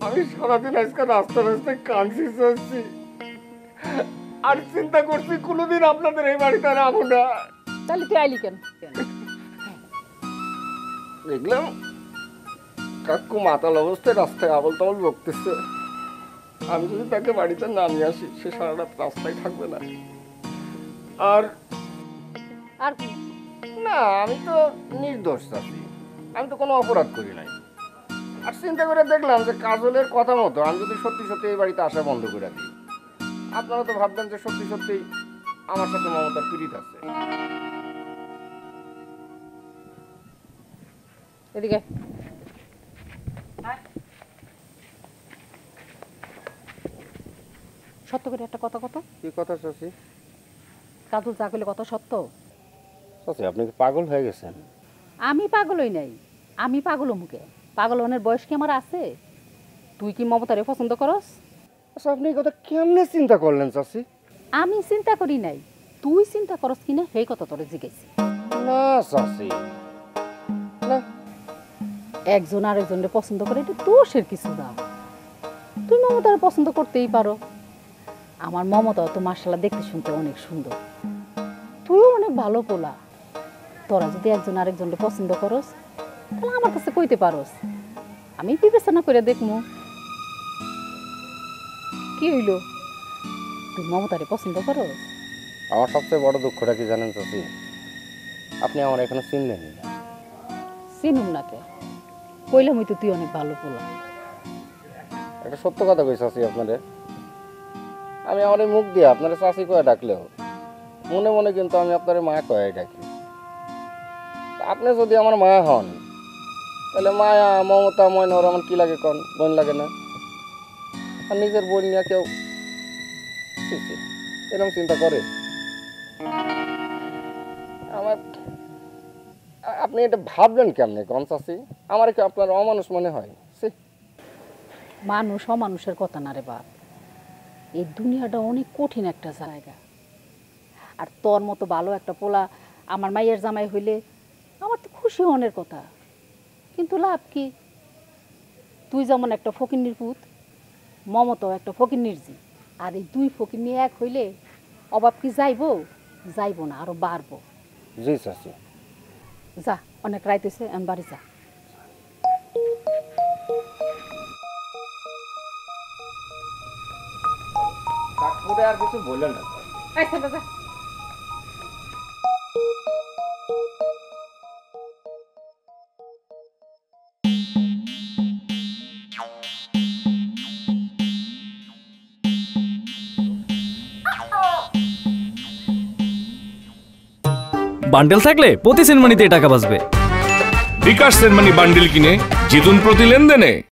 আমি সারাদিন আজকে রাস্তা রাস্তায় কাঁদছি যাচ্ছি, আর চিন্তা করছি কোনোদিন আপনাদের এই বাড়িতে আর আমু না। তাহলে তুই আইলি কেন? দেখলাম কাকু মাতাল অবস্থায় রাস্তায় আবল তাবল বকতেছে, আমি যদি তাকে বাড়িতে না নিয়ে আসি সে সারা রাত রাস্তায় থাকবে না। আর আর কি? না, আমি তো নির্দোষ আছি, আমি তো কোনো অপরাধ করি নাই। আর চিন্তা করে দেখলাম যে কাজলের কথা মতো আমি যদি সত্যি সত্যি এই বাড়িতে আসা বন্ধ করে দিই, আপনারা তো ভাববেন যে সত্যি সত্যি আমার সাথে মমতার পীড়িত আছে। এদিকে সত্য করে একটা কথা কত। কি কথা চাচি? কাজল যা করলে কত সত্য। চাচি আপনি কি পাগল হয়ে গেছেন? আমি পাগলই নাই, আমি পাগল মুখে। পাগল হনের বয়স কি আমার আছে? তুই কি মমতারে পছন্দ করস? আচ্ছা, আপনি এই কথা কেমনে চিন্তা করলেন চাচি? আমি চিন্তা করি নাই, তুই চিন্তা করস কিনা সেই কথা তোরে জিজ্ঞেস। না চাচি, না। একজন আরেকজনের পছন্দ করে এটা দোষের কিছু না। তুই মমতারে পছন্দ করতেই পারো। আমার মমতা তো মাশাআল্লাহ দেখতে শুনতে অনেক সুন্দর, তুইও অনেক ভালো পোলা। তোরা যদি একজন আরেকজনকে পছন্দ করস তাহলে আমার কাছে কইতে পারস, আমি বিবেচনা করে দেখমু। কি হইল, তুই মমতারে পছন্দ করস? আমার সবচেয়ে বড় দুঃখটা কি জানেন চাচি? আপনি আমার এখানে চিনলেন না। চিনুম না কে, কইলাম তো তুই অনেক ভালো পোলা। একটা সত্য কথা কই চাচি আপনারে, আমি আমার এই মুখ দিয়ে আপনারা চাচি কয়ে ডাকলেও মনে মনে কিন্তু আমি আপনার মা কয়ে ডাকি। আপনি যদি আমার মা হন তাহলে মায়া মমতা ময়নর আমার কি লাগে কন? বোন লাগে না? আর নিজের বোন নিয়ে কেউ এরকম চিন্তা করে? আমার আপনি এটা ভাবলেন কেমনে কন চাচি? আমার কি আপনার অমানুষ মনে হয়? মানুষ অমানুষের কথা না রে বাপ, এই দুনিয়াটা অনেক কঠিন একটা জায়গা। আর তোর মতো ভালো একটা পোলা আমার মায়ের জামাই হইলে আমার তো খুশি হনের কথা, কিন্তু লাভ কি? তুই যেমন একটা ফকিন্নির পুত, মমতাও একটা ফকিন্নির জি। আর এই দুই ফকিন্নি এক হইলে অভাব কি যাইবো? যাইবো না, আরো বাড়বো। জি চাচি। যা, অনেক রাইত হইছে, আমি বাড়ি যা। আর কিছু বললেন না? বান্ডেল থাকলে প্রতি সেনমানিতে টাকা বাঁচবে। বিকাশ সেনমানি বান্ডেল কিনে জিতুন প্রতি লেনদেনে।